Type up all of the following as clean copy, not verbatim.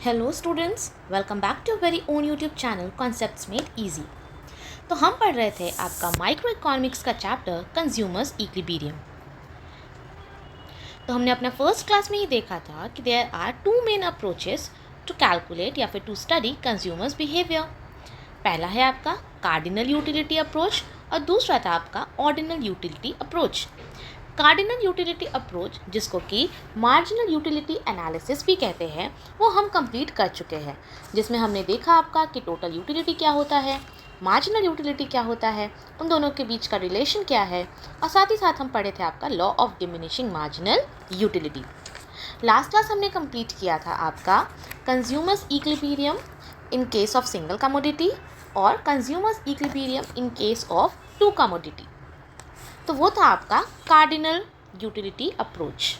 Hello students, welcome back to very own YouTube channel concepts made easy. तो हम पढ़ रहे थे आपका माइक्रो इकोनॉमिक्स का चैप्टर कंज्यूमर्स इक्विलिब्रियम। तो हमने अपना फर्स्ट क्लास में ही देखा था कि there are two main approaches to calculate या फिर टू स्टडी कंज्यूमर्स बिहेवियर। पहला है आपका कार्डिनल यूटिलिटी अप्रोच और दूसरा था आपका ordinal utility approach. Cardinal utility approach, जिसको कि मार्जिनल यूटिलिटी एनालिसिस भी कहते हैं, वो हम कंप्लीट कर चुके हैं, जिसमें हमने देखा आपका कि टोटल यूटिलिटी क्या होता है, मार्जिनल यूटिलिटी क्या होता है, उन दोनों के बीच का रिलेशन क्या है, और साथ ही साथ हम पढ़े थे आपका law of diminishing marginal utility. Last class हमने कंप्लीट किया था आपका consumer's equilibrium in case of single commodity और consumer's equilibrium in case of two commodity. तो वो था आपका कार्डिनल यूटिलिटी अप्रोच।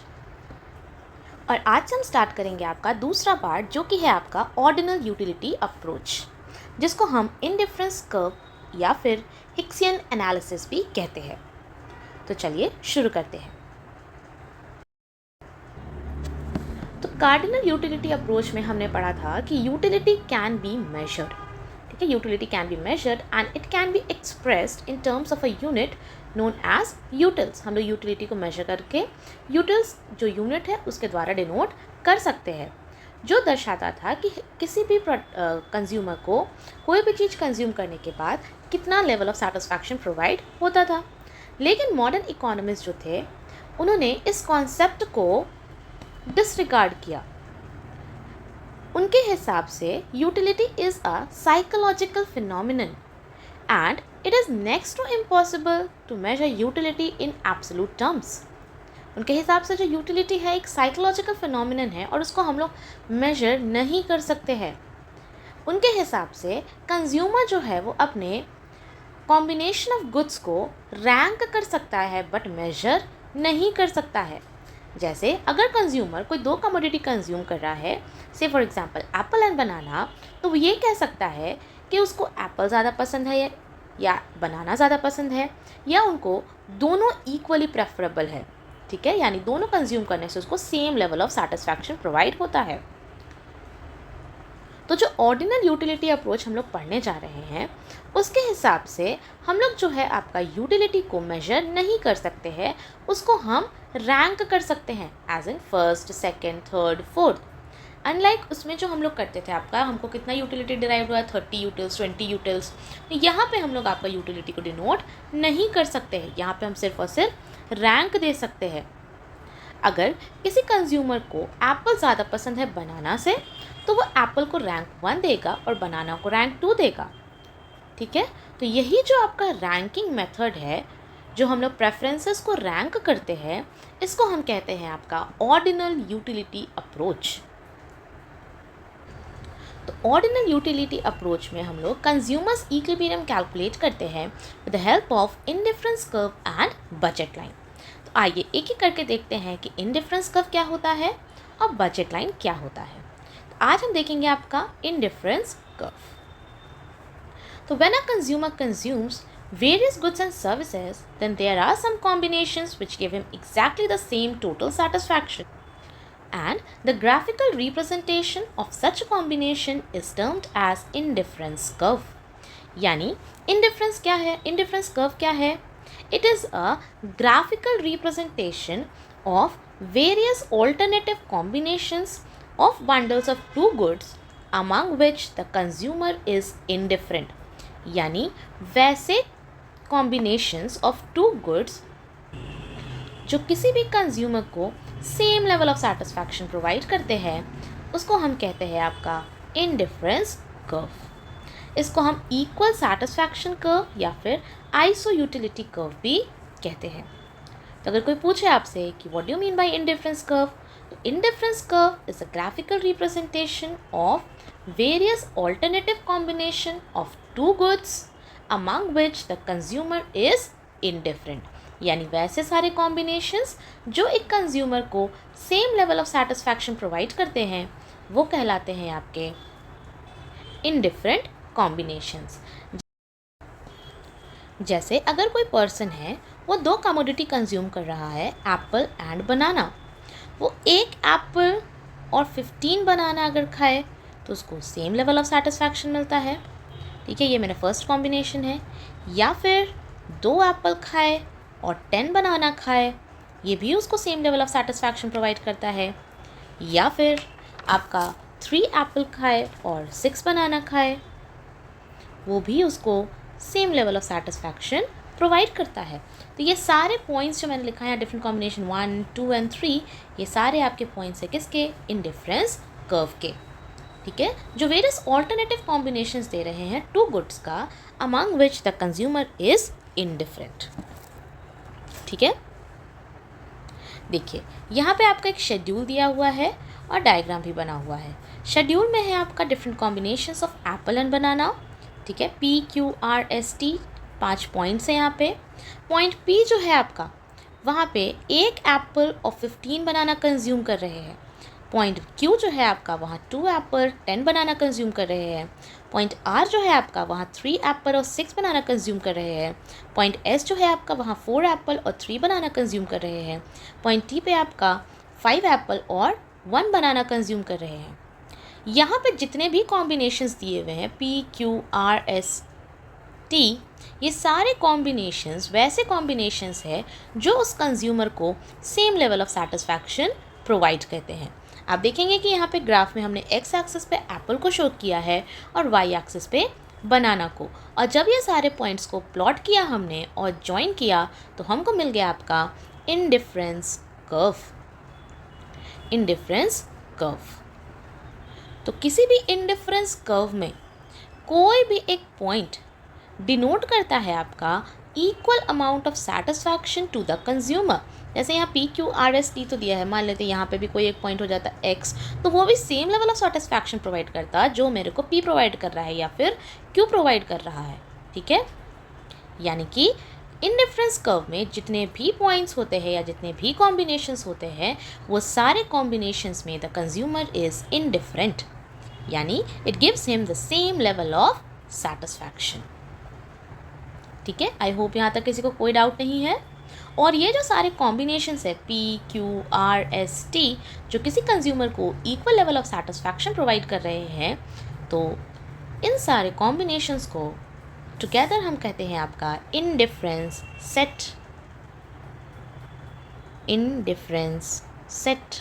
और आज हम स्टार्ट करेंगे आपका दूसरा पार्ट, जो कि है आपका ऑर्डिनल यूटिलिटी अप्रोच, जिसको हम इनडिफरेंस कर्व या फिर हिक्सियन एनालिसिस भी कहते हैं। तो चलिए शुरू करते हैं। तो कार्डिनल यूटिलिटी अप्रोच में हमने पढ़ा था कि यूटिलिटी कैन बी मेजर्ड। ठीक है, utility can be measured and it can be expressed in terms of a unit known as utils. हम लोग यूटिलिटी को मेजर करके यूटिल्स जो यूनिट है उसके द्वारा डिनोट कर सकते हैं, जो दर्शाता था कि किसी भी कंज्यूमर को कोई भी चीज़ कंज्यूम करने के बाद कितना लेवल ऑफ सेटिस्फैक्शन प्रोवाइड होता था। लेकिन मॉडर्न इकोनॉमिस्ट जो थे, उन्होंने इस कॉन्सेप्ट को डिसरिगार्ड किया। उनके हिसाब से utility is a psychological phenomenon and it is next to impossible to measure utility in absolute terms। उनके हिसाब से जो यूटिलिटी है एक साइकोलॉजिकल फिनोमिनन है और उसको हम लोग मेजर नहीं कर सकते हैं। उनके हिसाब से कंज्यूमर जो है वो अपने कॉम्बिनेशन ऑफ गुड्स को रैंक कर सकता है बट मेजर नहीं कर सकता है। जैसे अगर कंज्यूमर कोई दो कमोडिटी कंज्यूम कर रहा है, से फॉर एग्जांपल एप्पल एंड बनाना, तो वो ये कह सकता है कि उसको एप्पल ज़्यादा पसंद है या बनाना ज़्यादा पसंद है, या उनको दोनों इक्वली प्रेफरेबल है। ठीक है, यानी दोनों कंज्यूम करने से उसको same level of satisfaction provide होता है। तो जो ऑर्डिनल यूटिलिटी अप्रोच हम लोग पढ़ने जा रहे हैं, उसके हिसाब से हम लोग जो है आपका यूटिलिटी को मेजर नहीं कर सकते हैं, उसको हम रैंक कर सकते हैं as in first, second, third, fourth. Unlike उसमें जो हम लोग करते थे आपका, हमको कितना यूटिलिटी डिराइव हुआ है, 30 यूटिल्स, 20 यूटिल्स, तो यहाँ पे हम लोग आपका यूटिलिटी को डिनोट नहीं कर सकते हैं। यहाँ पे हम सिर्फ और सिर्फ रैंक दे सकते हैं। अगर किसी कंज्यूमर को एप्पल ज़्यादा पसंद है बनाना से, तो वो एप्पल को रैंक 1 देगा और बनाना को रैंक 2 देगा। ठीक है, तो यही जो आपका रैंकिंग मेथड है, जो हम लोग प्रेफरेंसेस को रैंक करते हैं, इसको हम कहते हैं आपका ऑर्डिनल यूटिलिटी अप्रोच। तो ऑर्डिनल यूटिलिटी अप्रोच में हम लोग कंज्यूमर्स इक्विलिब्रियम कैलकुलेट करते हैं with the help of indifference curve and budget line. तो आइए एक एक करके देखते हैं कि इंडिफरेंस कर्व क्या होता है और बजट लाइन क्या होता है। तो आज हम देखेंगे आपका इंडिफरेंस कर्व। तो when a consumer consumes various goods and services, then there are some combinations which give him exactly the same total satisfaction, and the graphical representation of such a combination is termed as indifference curve। यानी indifference क्या है, indifference curve क्या है? It is a graphical representation of various alternative combinations of bundles of two goods among which the consumer is indifferent। यानी वैसे combinations of two goods जो किसी भी कंज्यूमर को same level of satisfaction provide करते हैं, उसको हम कहते हैं आपका इंडिफरेंस कर्व। इसको हम इक्वल सेटिस्फैक्शन कर्व या फिर आइसो यूटिलिटी कर्व भी कहते हैं। तो अगर कोई पूछे आपसे कि what do you mean by indifference curve, तो indifference curve is a graphical representation of various alternative combination of two goods among which the consumer is indifferent। यानी वैसे सारे कॉम्बिनेशंस जो एक कंज्यूमर को same level of satisfaction provide करते हैं, वो कहलाते हैं आपके इंडिफरेंट कॉम्बिनेशंस। जैसे अगर कोई पर्सन है, वो दो कमोडिटी कंज्यूम कर रहा है, एप्पल एंड बनाना। वो एक एप्पल और 15 बनाना अगर खाए तो उसको सेम लेवल ऑफ सेटिस्फैक्शन मिलता है। ठीक है, ये मेरा फर्स्ट कॉम्बिनेशन है। या फिर 2 एप्पल खाए और 10 बनाना खाए, ये भी उसको same level of satisfaction provide करता है। या फिर आपका 3 एप्पल खाए और 6 बनाना खाए, वो भी उसको same level of satisfaction provide करता है। तो ये सारे पॉइंट्स जो मैंने लिखा है डिफरेंट कॉम्बिनेशन 1, 2 एंड 3, ये सारे आपके पॉइंट्स है किसके? इंडिफरेंस कर्व के। ठीक है, जो वेरियस ऑल्टरनेटिव कॉम्बिनेशंस दे रहे हैं टू गुड्स का, among which the consumer is indifferent. ठीक है, देखिए यहाँ पे आपका एक शेड्यूल दिया हुआ है और डायग्राम भी बना हुआ है। शेड्यूल में है आपका different combinations of apple and banana. ठीक है, PQRST 5 पॉइंट्स हैं यहाँ पे। पॉइंट P जो है आपका, वहाँ पे 1 एप्पल और 15 बनाना कंज्यूम कर रहे हैं। पॉइंट Q जो है आपका, वहाँ 2 एप्पल 10 बनाना कंज्यूम कर रहे हैं। पॉइंट R जो है आपका, वहाँ 3 एप्पल और 6 बनाना कंज्यूम कर रहे हैं। पॉइंट S जो है आपका, वहाँ 4 एप्पल और 3 बनाना कंज्यूम कर रहे हैं। पॉइंट T पे आपका 5 एप्पल और 1 बनाना कंज्यूम कर रहे हैं। यहाँ पे जितने भी कॉम्बिनेशंस दिए हुए हैं PQRST, ये सारे कॉम्बिनेशंस वैसे कॉम्बिनेशंस है जो उस कंज्यूमर को same level of satisfaction provide करते हैं। आप देखेंगे कि यहाँ पे ग्राफ में हमने एक्स एक्सिस पे एप्पल को शो किया है और वाई एक्सिस पे बनाना को, और जब ये सारे पॉइंट्स को प्लॉट किया हमने और ज्वाइन किया तो हमको मिल गया आपका इंडिफरेंस कर्व। इंडिफरेंस कर्व, तो किसी भी इंडिफरेंस कर्व में कोई भी एक पॉइंट डिनोट करता है आपका equal amount of satisfaction to the consumer. जैसे यहाँ PQRST तो दिया है, मान लेते हैं यहाँ पे भी कोई एक पॉइंट हो जाता है X, तो वो भी same level of satisfaction provide करता है जो मेरे को P प्रोवाइड कर रहा है या फिर Q प्रोवाइड कर रहा है। ठीक है, यानी कि इंडिफरेंस कर्व में जितने भी पॉइंट्स होते हैं या जितने भी कॉम्बिनेशंस होते हैं, वो सारे कॉम्बिनेशंस में द कंज्यूमर इज इनडिफरेंट, यानी it gives him the same level of satisfaction. ठीक है, आई होप यहाँ तक किसी को कोई डाउट नहीं है। और ये जो सारे कॉम्बिनेशंस है PQRST जो किसी कंज्यूमर को equal level of satisfaction provide कर रहे हैं, तो इन सारे कॉम्बिनेशंस को टुगेदर हम कहते हैं आपका इंडिफरेंस सेट। इंडिफरेंस सेट,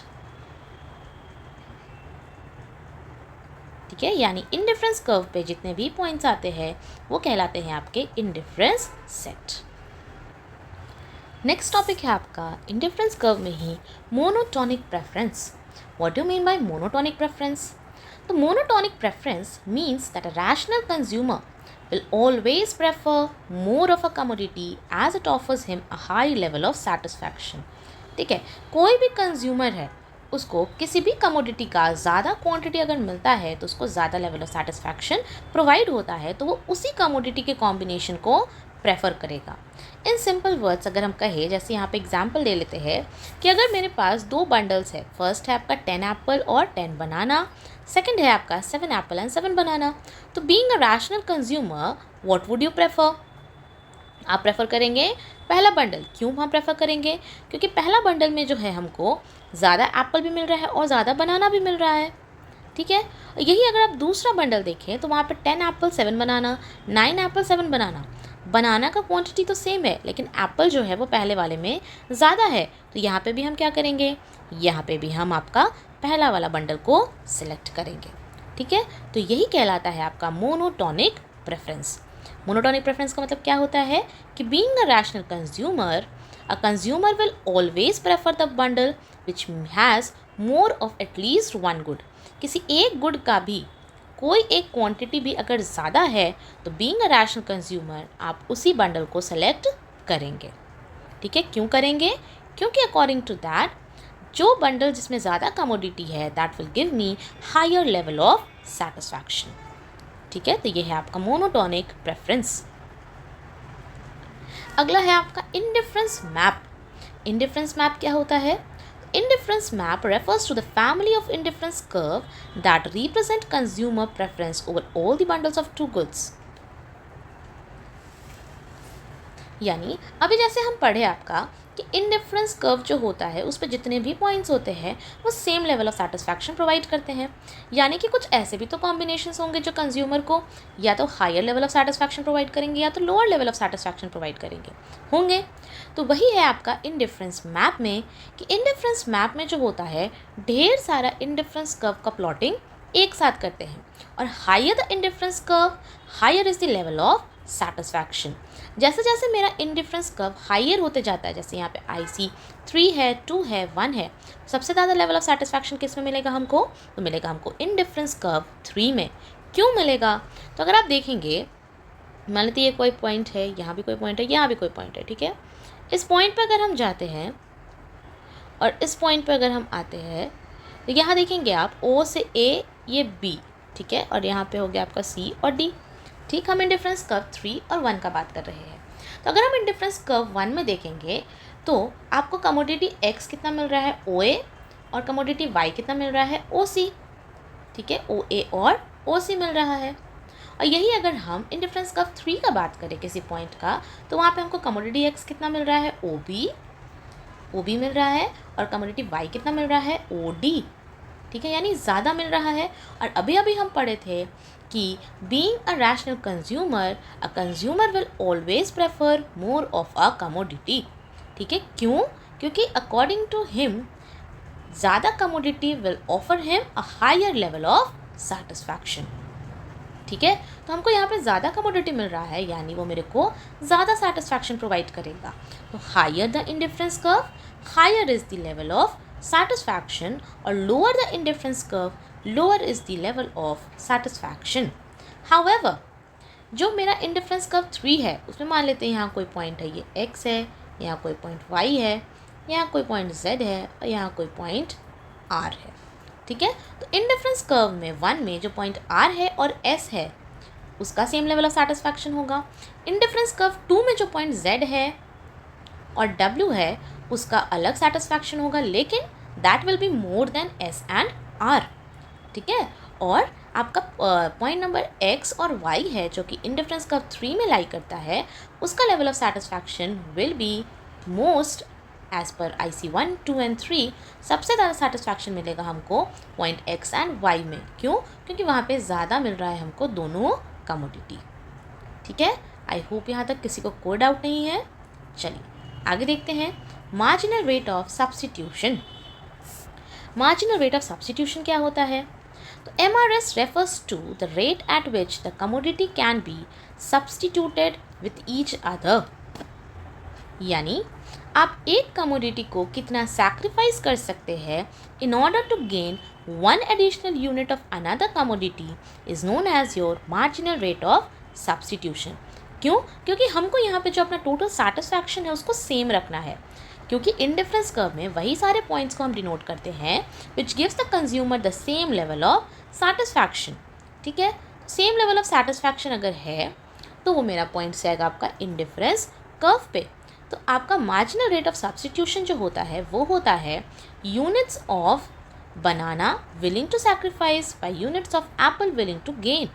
ठीक है, यानी इंडिफरेंस कर्व पे जितने भी पॉइंट्स आते हैं वो कहलाते हैं आपके इंडिफरेंस सेट। नेक्स्ट टॉपिक है आपका इंडिफरेंस कर्व में ही monotonic preference. What do mean by monotonic preference? तो monotonic preference means that a rational consumer will always prefer more of a commodity as it offers him a high level of satisfaction। ठीक है, कोई भी consumer है उसको किसी भी commodity का ज़्यादा क्वांटिटी अगर मिलता है तो उसको ज़्यादा लेवल ऑफ सेटिस्फैक्शन प्रोवाइड होता है, तो वो उसी कमोडिटी के कॉम्बिनेशन को प्रेफर करेगा। इन सिंपल वर्ड्स अगर हम कहें, जैसे यहाँ पे एग्जांपल ले लेते हैं कि अगर मेरे पास 2 बंडल्स है, फर्स्ट है आपका 10 एप्पल और 10 बनाना, सेकंड है आपका 7 एप्पल एंड 7 बनाना, तो being a rational consumer what would you prefer? आप प्रेफर करेंगे पहला बंडल। क्यों हम प्रेफर करेंगे? क्योंकि पहला बंडल में जो है हमको ज़्यादा एप्पल भी मिल रहा है और ज़्यादा बनाना भी मिल रहा है। ठीक है, यही अगर आप दूसरा बंडल देखें तो वहाँ पे 10 एप्पल 7 बनाना, 9 एप्पल 7 बनाना, बनाना का क्वांटिटी तो सेम है लेकिन एप्पल जो है वो पहले वाले में ज़्यादा है, तो यहाँ पे भी हम क्या करेंगे? यहाँ पे भी हम आपका पहला वाला बंडल को सिलेक्ट करेंगे। ठीक है, तो यही कहलाता है आपका मोनोटोनिक प्रेफरेंस। मोनोटोनिक प्रेफरेंस का मतलब क्या होता है कि being a rational consumer, a consumer will always prefer the bundle which has more of at least one good. किसी एक गुड का भी कोई एक क्वांटिटी भी अगर ज़्यादा है तो बीइंग अ रैशनल कंज्यूमर आप उसी बंडल को सेलेक्ट करेंगे। ठीक है, क्यों करेंगे? क्योंकि अकॉर्डिंग टू दैट जो बंडल जिसमें ज़्यादा कमोडिटी है that will give me higher level of satisfaction. ठीक है, तो ये है आपका मोनोटोनिक प्रेफरेंस। अगला है आपका इंडिफरेंस मैप। इंडिफरेंस मैप क्या होता है? Indifference map refers to the family of indifference curve that represent consumer preference over all the bundles of two goods। यानी अभी जैसे हम पढ़े आपका कि इंडिफरेंस कर्व जो होता है उस पर जितने भी पॉइंट्स होते हैं वो same level of satisfaction provide करते हैं। यानी कि कुछ ऐसे भी तो कॉम्बिनेशंस होंगे जो कंज्यूमर को या तो higher level of satisfaction provide करेंगे या तो lower level of satisfaction provide करेंगे होंगे। तो वही है आपका इंडिफरेंस मैप में, कि इंडिफरेंस मैप में जो होता है ढेर सारा इंडिफरेंस कर्व का प्लॉटिंग एक साथ करते हैं, और higher the indifference curve higher is the level of satisfaction. जैसे जैसे मेरा इंडिफरेंस कर्व हायर होते जाता है, जैसे यहाँ पे IC 3 है, 2 है, 1 है, सबसे ज़्यादा लेवल ऑफ सेटिस्फैक्शन किस में मिलेगा हमको? तो मिलेगा हमको इंडिफरेंस कर्व 3 में। क्यों मिलेगा? तो अगर आप देखेंगे, मान लेते ये कोई पॉइंट है, यहाँ भी कोई पॉइंट है, यहाँ भी कोई पॉइंट है, ठीक है। इस पॉइंट पर अगर हम जाते हैं और इस पॉइंट पर अगर हम आते हैं तो यहाँ देखेंगे आप O से A ये B, ठीक है, और यहाँ पे हो गया आपका C और D। ठीक, हम इंडिफरेंस कर्व 3 और 1 का बात कर रहे हैं। तो अगर हम इंडिफरेंस कर्व 1 में देखेंगे तो आपको कमोडिटी X कितना मिल रहा है? OA, और कमोडिटी Y कितना मिल रहा है? OC, ठीक है, OA और OC मिल रहा है। और यही अगर हम इंडिफरेंस कर्व 3 का बात करें किसी पॉइंट का, तो वहाँ पे हमको कमोडिटी X कितना मिल रहा है? OB मिल रहा है, और कमोडिटी Y कितना मिल रहा है? OD, ठीक है, यानी ज़्यादा मिल रहा है। और अभी अभी हम पढ़े थे कि being a rational consumer, a consumer will always prefer more of a commodity, ठीक है। क्यों? क्योंकि अकॉर्डिंग टू हिम ज़्यादा commodity will offer him a higher level of satisfaction, ठीक है। तो हमको यहाँ पे ज़्यादा कमोडिटी मिल रहा है, यानी वो मेरे को ज़्यादा सेटिस्फैक्शन प्रोवाइड करेगा। तो higher the indifference curve higher is the level of satisfaction, और lower the indifference curve lower is the level of satisfaction. However, जो मेरा इंडिफरेंस कर्व 3 है उसमें मान लेते हैं यहाँ कोई पॉइंट है, ये X है, यहाँ कोई पॉइंट Y है, यहाँ कोई पॉइंट Z है, और यहाँ कोई पॉइंट R है, ठीक है। तो इंडिफरेंस कर्व में 1 में जो पॉइंट R है और S है उसका सेम लेवल ऑफ सेटिस्फैक्शन होगा। इंडिफरेंस कर्व 2 में जो पॉइंट Z है और W है उसका अलग सेटिस्फैक्शन होगा, लेकिन that will be more than S and R, ठीक है। और आपका पॉइंट नंबर X और Y है जो कि इंडिफरेंस कर्व 3 में लाई करता है, उसका level of satisfaction will be most as per IC 1, 2 and 3। सबसे ज़्यादा सेटिस्फैक्शन मिलेगा हमको पॉइंट X एंड Y में। क्यों? क्योंकि वहाँ पे ज़्यादा मिल रहा है हमको दोनों कमोडिटी, ठीक है। आई होप यहाँ तक किसी को कोई डाउट नहीं है। चलिए आगे देखते हैं। Marginal rate of substitution. Marginal rate of substitution क्या होता है? तो MRS refers to the rate at which the commodity can be substituted with each other। यानी आप एक कमोडिटी को कितना सैक्रिफाइस कर सकते हैं in order to gain one additional unit of another commodity is known as your marginal rate of substitution। क्यों? क्योंकि हमको यहाँ पे जो अपना टोटल सेटिस्फैक्शन है उसको सेम रखना है, क्योंकि इंडिफरेंस कर्व में वही सारे पॉइंट्स को हम डिनोट करते हैं which gives the consumer the same level of satisfaction, ठीक है। सेम लेवल ऑफ सेटिस्फैक्शन अगर है तो वो मेरा पॉइंट से आएगा आपका इंडिफरेंस कर्व पे। तो आपका मार्जिनल रेट ऑफ सब्स्टिट्यूशन जो होता है वो होता है units of banana willing to sacrifice by units of apple willing to gain.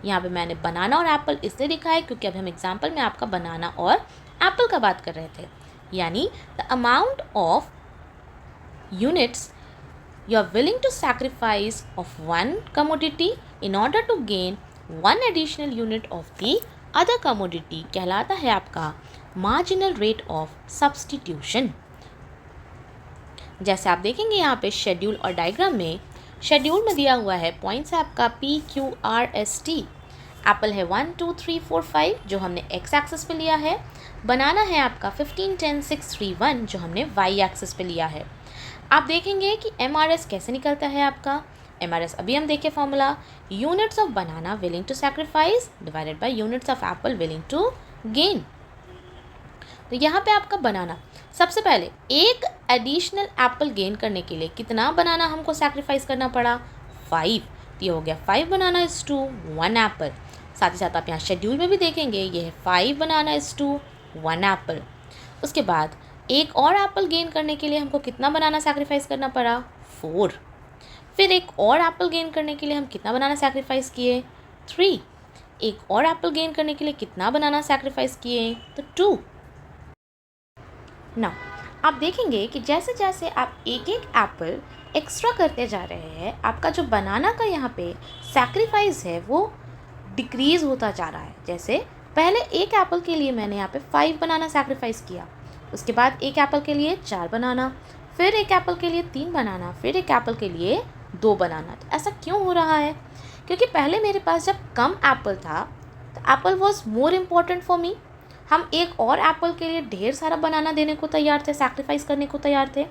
यहाँ पे मैंने बनाना और एप्पल इसलिए लिखा है क्योंकि अभी हम एग्जाम्पल में आपका बनाना और एप्पल का बात कर रहे थे। यानी the amount of units you are willing to sacrifice of one commodity in order to gain one additional unit of the other commodity कहलाता है आपका मार्जिनल रेट ऑफ सब्स्टिट्यूशन। जैसे आप देखेंगे यहाँ पे शेड्यूल और डायग्राम में, शेड्यूल में दिया हुआ है पॉइंट्स है आपका PQRST। एप्पल है 1, 2, 3, 4, 5 जो हमने एक्स एक्सिस पे लिया है। बनाना है आपका 15, 10, 6, 3, 1 जो हमने वाई एक्सिस पे लिया है। आप देखेंगे कि MRS कैसे निकलता है आपका। MRS अभी हम देखें formula, units of banana willing to sacrifice divided by units of apple willing to gain. तो यहाँ पे आपका बनाना, सबसे पहले एक एडिशनल एप्पल गेन करने के लिए कितना बनाना हमको सैक्रिफाइस करना पड़ा? 5। तो ये हो गया 5 बनाना इज टू 1 एप्पल। साथ ही साथ आप यहाँ शेड्यूल में भी देखेंगे ये है 5 बनाना इज टू 1 एप्पल। उसके बाद एक और एप्पल गेन करने के लिए हमको कितना बनाना सैक्रिफाइस करना पड़ा? 4। फिर एक और एप्पल गेन करने के लिए हम कितना बनाना सैक्रिफाइस किए? 3। एक और एप्पल गेन करने के लिए कितना बनाना सैक्रिफाइस किए? तो 2। ना आप देखेंगे कि जैसे जैसे आप एक एक एप्पल एक्स्ट्रा करते जा रहे हैं, आपका जो बनाना का यहाँ पे सैक्रिफाइस है वो डिक्रीज़ होता जा रहा है। जैसे पहले एक एप्पल के लिए मैंने यहाँ पे 5 बनाना सैक्रिफाइस किया, उसके बाद एक एप्पल के लिए 4 बनाना, फिर एक एप्पल के लिए 3 बनाना, फिर एक एप्पल के लिए 2 बनाना। तो ऐसा क्यों हो रहा है? क्योंकि पहले मेरे पास जब कम एप्पल था तो Apple was more important for me. हम एक और एप्पल के लिए ढेर सारा बनाना देने को तैयार थे, सैक्रिफाइस करने को तैयार थे।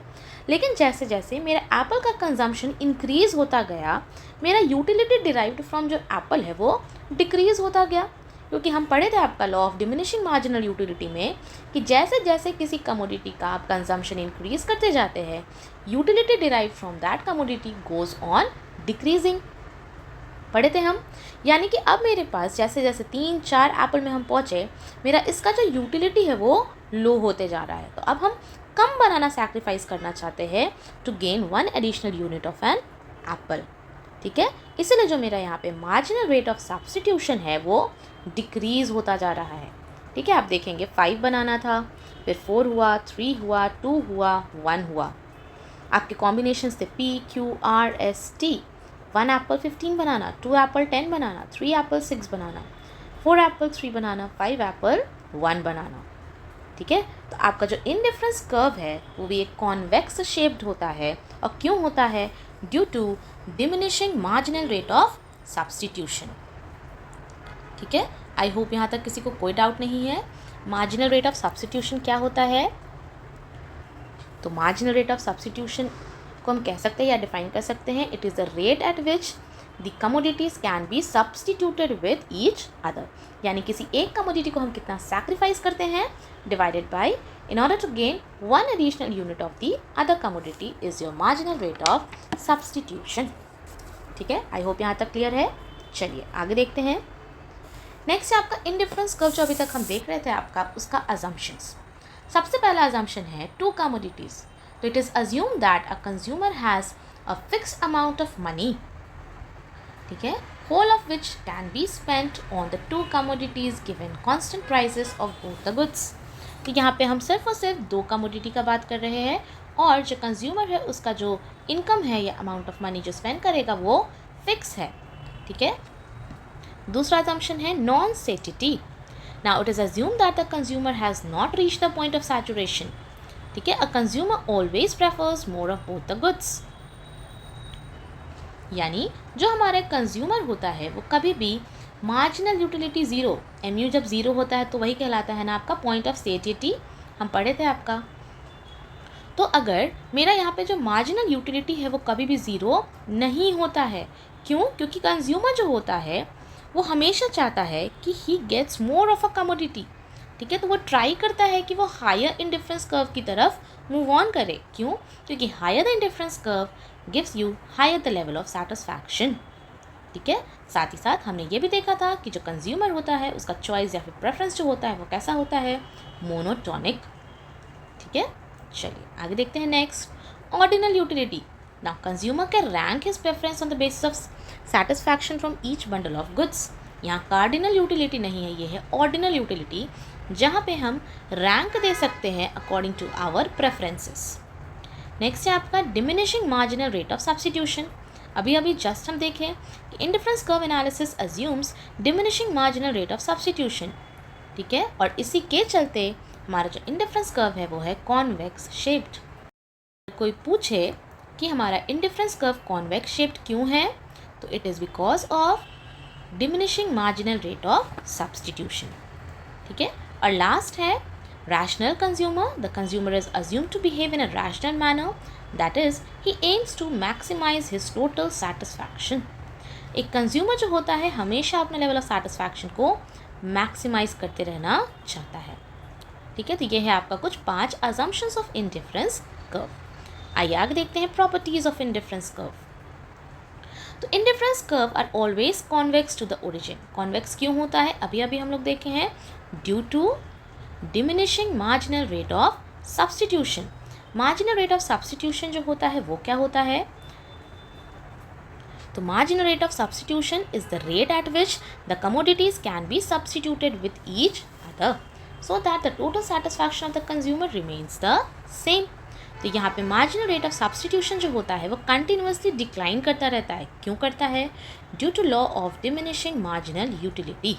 लेकिन जैसे जैसे मेरा एप्पल का कंजम्पशन इंक्रीज़ होता गया, मेरा यूटिलिटी डिराइव्ड फ्रॉम जो एप्पल है वो डिक्रीज़ होता गया। क्योंकि हम पढ़े थे आपका law of diminishing marginal utility में कि जैसे जैसे किसी कमोडिटी का आप कंजम्पशन इंक्रीज़ करते जाते हैं, utility derived from that commodity goes on decreasing. पढ़े थे हम। यानी कि अब मेरे पास जैसे जैसे 3-4 एप्पल में हम पहुँचे, मेरा इसका जो यूटिलिटी है वो लो होते जा रहा है। तो अब हम कम बनाना सैक्रिफाइस करना चाहते हैं to gain 1 additional unit of an apple. ठीक है, इसलिए जो मेरा यहाँ पे मार्जिनल रेट ऑफ सब्स्टिट्यूशन है वो डिक्रीज़ होता जा रहा है। ठीक है, आप देखेंगे 5 बनाना था, फिर 4 हुआ, 3 हुआ, 2 हुआ, 1 हुआ। आपके कॉम्बिनेशंस थे P, Q, R, S, T। 1 Apple 15 बनाना, 2 एप्पल 10 बनाना, 3 एप्पल 6 बनाना, 4 एप्पल 3 बनाना, 5 एप्पल 1 बनाना। ठीक है, तो आपका जो इनडिफरेंस कर्व है वो भी एक कॉन्वेक्स शेप्ड होता है। और क्यों होता है? Due to diminishing marginal rate of substitution. ठीक है, आई होप यहाँ तक किसी को कोई डाउट नहीं है। मार्जिनल रेट ऑफ सब्स्टिट्यूशन क्या होता है? तो मार्जिनल रेट ऑफ सब्स्टिट्यूशन को हम कह सकते हैं या डिफाइन कर सकते हैं, it is the rate at which the commodities can be substituted with each other. यानी किसी एक कमोडिटी को हम कितना सैक्रिफाइस करते हैं divided by in order to gain 1 additional unit of the other commodity is your marginal rate of substitution। ठीक है, आई होप यहाँ तक क्लियर है। चलिए आगे देखते हैं। नेक्स्ट है आपका इनडिफरेंस कर्व, जो अभी तक हम देख रहे थे आपका उसका अजम्पशंस। सबसे पहला अजम्पशन है 2 commodities। तो it is assume that a consumer has a fixed amount of money, ठीक है, whole of which can be spent on the 2 commodities given constant prices of both the goods। तो यहाँ पे हम सिर्फ और सिर्फ 2 कमोडिटी का बात कर रहे हैं और जो कंज्यूमर है उसका जो इनकम है या अमाउंट ऑफ मनी जो स्पेंड करेगा वो फिक्स है। ठीक है, दूसरा असम्पशन है non satiety. Now it is assume that the consumer has not reach the point of saturation. ठीक है, a consumer always prefers more of both the goods. यानी जो हमारे कंज्यूमर होता है वो कभी भी मार्जिनल यूटिलिटी ज़ीरो, MU जब ज़ीरो होता है तो वही कहलाता है ना आपका पॉइंट ऑफ सेटिटी, हम पढ़े थे आपका। तो अगर मेरा यहाँ पे जो मार्जिनल यूटिलिटी है वो कभी भी ज़ीरो नहीं होता है। क्यों? क्योंकि कंज्यूमर जो होता है वो हमेशा चाहता है कि he gets more of a commodity. ठीक है, तो वो ट्राई करता है कि वो हायर इंडिफरेंस कर्व की तरफ मूव ऑन करे। क्यों? क्योंकि higher the indifference curve gives you higher the level of satisfaction. ठीक है, साथ ही साथ हमने ये भी देखा था कि जो कंज्यूमर होता है उसका चॉइस या फिर प्रेफरेंस जो होता है वो कैसा होता है? मोनोटोनिक। ठीक है, चलिए आगे देखते हैं। Next, ordinal utility. Now consumer can rank his preference on the basis of satisfaction from each bundle of goods. यहाँ कार्डिनल यूटिलिटी नहीं है, ये है ऑर्डिनल यूटिलिटी, जहाँ पे हम रैंक दे सकते हैं according to our preferences. Next है आपका diminishing marginal rate of substitution. अभी जस्ट हम देखें कि indifference curve analysis assumes diminishing marginal rate of substitution. ठीक है, और इसी के चलते हमारा जो इंडिफरेंस कर्व है वो है कॉन्वेक्स शेप्ड। कोई पूछे कि हमारा इंडिफरेंस कर्व कॉन्वेक्स शेप्ड क्यों है, तो it is because of diminishing marginal rate of substitution. ठीक है, और लास्ट है rational consumer. The consumer is assumed to behave in a rational manner, that is he aims to maximize his total satisfaction। एक consumer जो होता है हमेशा अपने लेवल ऑफ सेटिस्फैक्शन को मैक्सिमाइज करते रहना चाहता है। ठीक है, तो ये है आपका कुछ 5 assumptions ऑफ इंडिफरेंस कर्व। आइए आगे देखते हैं प्रॉपर्टीज ऑफ इंडिफरेंस कर्व। तो indifference curve are always convex to the origin. Convex क्यों होता है? अभी हम लोग देखे हैं, due to diminishing marginal rate of substitution. Marginal rate of substitution जो होता है वो क्या होता है? तो marginal rate of substitution is the rate at which the commodities can be substituted with each other. so that the total satisfaction of the consumer remains the same. तो यहाँ पे मार्जिनल रेट ऑफ सब्सटीट्यूशन जो होता है वो continuously decline करता रहता है. क्यों करता है? Due to law of diminishing marginal utility.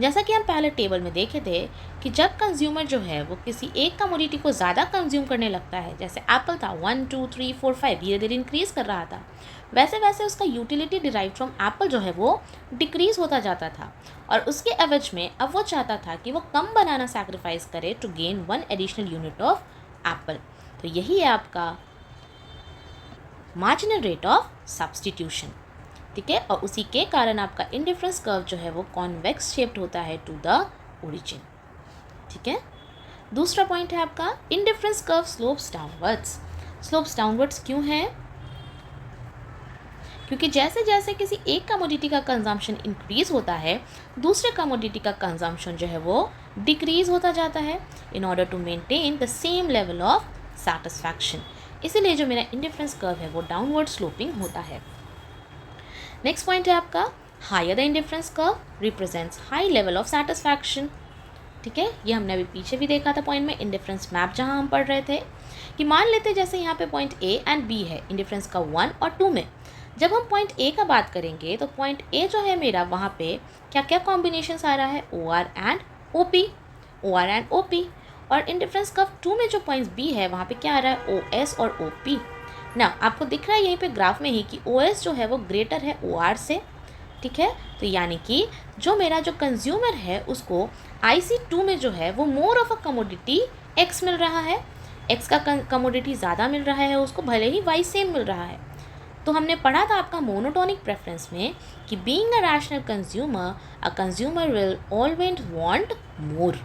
जैसा कि हम पहले टेबल में देखे थे कि जब कंज्यूमर जो है वो किसी एक कमोडिटी को ज़्यादा कंज्यूम करने लगता है, जैसे एप्पल था 1 2 3 4 5 धीरे धीरे इंक्रीज़ कर रहा था, वैसे वैसे उसका यूटिलिटी डिराइव फ्रॉम एप्पल जो है वो डिक्रीज़ होता जाता था. और उसके एवज में अब वो चाहता था कि वो कम बनाना सैक्रिफाइस करे to gain 1 additional unit of apple. तो यही है आपका मार्जिनल रेट ऑफ सब्सटीट्यूशन. ठीक है, और उसी के कारण आपका इंडिफरेंस कर्व जो है वो कॉन्वेक्स शेप्ड होता है टू द ओरिजिन. ठीक है, दूसरा पॉइंट है आपका indifference curve slopes downwards. Slopes downwards क्यों है? क्योंकि जैसे जैसे किसी एक कमोडिटी का कंजम्पशन इंक्रीज होता है, दूसरे कमोडिटी का कंजम्पशन जो है वो डिक्रीज होता जाता है in order to maintain the same level of satisfaction. इसीलिए जो मेरा इंडिफरेंस कर्व है वो डाउनवर्ड स्लोपिंग होता है. नेक्स्ट पॉइंट है आपका higher the indifference curve represents high level of satisfaction. ठीक है, ये हमने अभी पीछे भी देखा था पॉइंट में, इंडिफरेंस मैप जहाँ हम पढ़ रहे थे कि मान लेते जैसे यहाँ पे पॉइंट ए एंड बी है इंडिफरेंस का 1 और 2 में. जब हम पॉइंट ए का बात करेंगे तो पॉइंट ए जो है मेरा वहाँ पे क्या क्या कॉम्बिनेशंस आ रहा है? O R and O P, O R and O P. और इंडिफरेंस कर्व 2 में जो पॉइंट बी है वहाँ पे क्या आ रहा है? ओ एस और ओ पी. ना आपको दिख रहा है यहीं पे ग्राफ में ही कि ओ एस जो है वो ग्रेटर है ओ आर से. ठीक है, तो यानी कि जो मेरा जो कंज्यूमर है उसको IC2 में जो है वो more of a commodity x मिल रहा है, एक्स का कमोडिटी ज़्यादा मिल रहा है उसको, भले ही वाई सेम मिल रहा है. तो हमने पढ़ा था आपका मोनोटोनिक प्रेफरेंस में कि being a rational consumer, a consumer will always want more.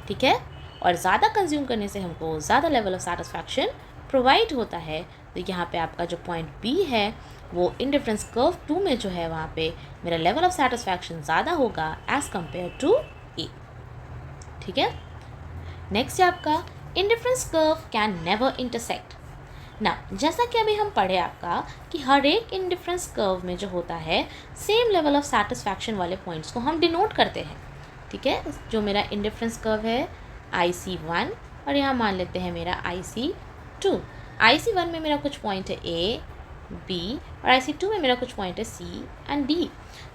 ठीक है, और ज़्यादा कंज्यूम करने से हमको ज़्यादा लेवल ऑफ सेटिस्फैक्शन प्रोवाइड होता है. तो यहाँ पे आपका जो पॉइंट बी है वो इंडिफरेंस कर्व 2 में जो है वहाँ पे मेरा लेवल ऑफ सेटिस्फैक्शन ज़्यादा होगा एज़ कम्पेयर टू ए. ठीक है, नेक्स्ट है आपका indifference curve can never intersect. ना जैसा कि अभी हम पढ़े आपका कि हर एक इंडिफरेंस कर्व में जो होता है सेम लेवल ऑफ सेटिस्फैक्शन वाले पॉइंट्स को हम डिनोट करते हैं. ठीक है, जो मेरा इंडिफरेंस कर्व है IC1 और यहाँ मान लेते हैं मेरा IC2. IC1 में मेरा कुछ पॉइंट है A, B और IC2 में मेरा कुछ पॉइंट है C एंड D.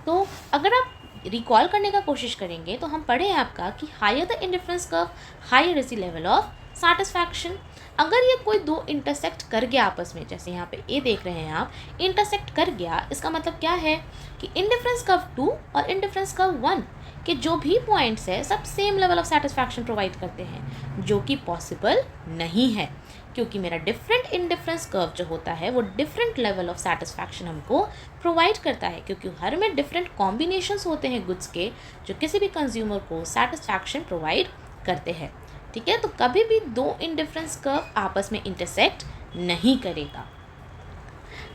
तो अगर आप रिकॉल करने का कोशिश करेंगे तो हम पढ़े हैं आपका कि higher the indifference curve higher is the level of satisfaction. अगर ये कोई दो इंटरसेक्ट कर गया आपस में, जैसे यहाँ पे ए देख रहे हैं आप, इंटरसेक्ट कर गया, इसका मतलब क्या है कि इंडिफरेंस कर्व 2 और इंडिफरेंस कर्व 1 के जो भी पॉइंट्स है सब same level of satisfaction provide करते हैं, जो कि पॉसिबल नहीं है क्योंकि मेरा डिफरेंट इंडिफरेंस कर्व जो होता है वो डिफरेंट लेवल ऑफ सेटिस्फैक्शन हमको प्रोवाइड करता है, क्योंकि हर में डिफरेंट कॉम्बिनेशंस होते हैं गुड्स के जो किसी भी कंज्यूमर को सेटिस्फैक्शन प्रोवाइड करते हैं. ठीक है, तो कभी भी दो इंडिफरेंस कर्व आपस में इंटरसेक्ट नहीं करेगा.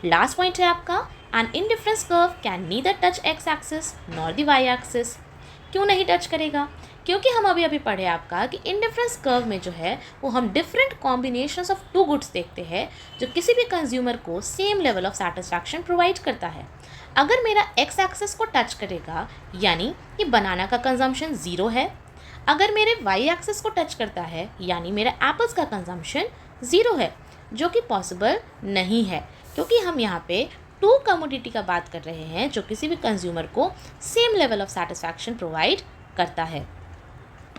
लास्ट पॉइंट है आपका an indifference curve can neither touch X axis nor the Y axis. क्यों नहीं टच करेगा? क्योंकि हम अभी पढ़े आपका कि इंडिफरेंस कर्व में जो है वो हम different combinations of two goods देखते हैं जो किसी भी कंज्यूमर को same level of satisfaction provide करता है. अगर मेरा एक्स एक्सिस को टच करेगा यानी कि बनाना का कंजम्पशन 0 है. अगर मेरे वाई एक्सिस को टच करता है यानी मेरा एप्पल्स का कंजम्पशन 0 है, जो कि पॉसिबल नहीं है क्योंकि हम यहाँ पे टू कमोडिटी का बात कर रहे हैं जो किसी भी कंज्यूमर को same level of satisfaction provide करता है.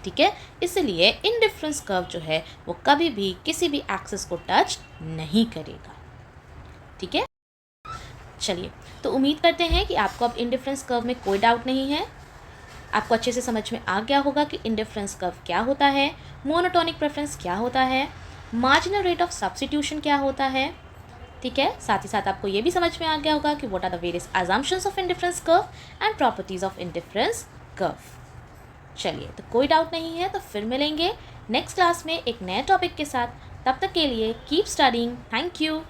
ठीक है, इसलिए इंडिफरेंस कर्व जो है वो कभी भी किसी भी एक्सिस को टच नहीं करेगा. ठीक है, चलिए, तो उम्मीद करते हैं कि आपको अब इंडिफरेंस कर्व में कोई डाउट नहीं है. आपको अच्छे से समझ में आ गया होगा कि इंडिफरेंस कर्व क्या होता है, मोनोटोनिक प्रेफरेंस क्या होता है, मार्जिनल रेट ऑफ सब्स्टिट्यूशन क्या होता है. ठीक है, साथ ही साथ आपको ये भी समझ में आ गया होगा कि what are the various assumptions of indifference curve and properties of indifference curve. चलिए, तो कोई डाउट नहीं है तो फिर मिलेंगे नेक्स्ट क्लास में एक नए टॉपिक के साथ. तब तक के लिए कीप स्टडीइंग. Thank you.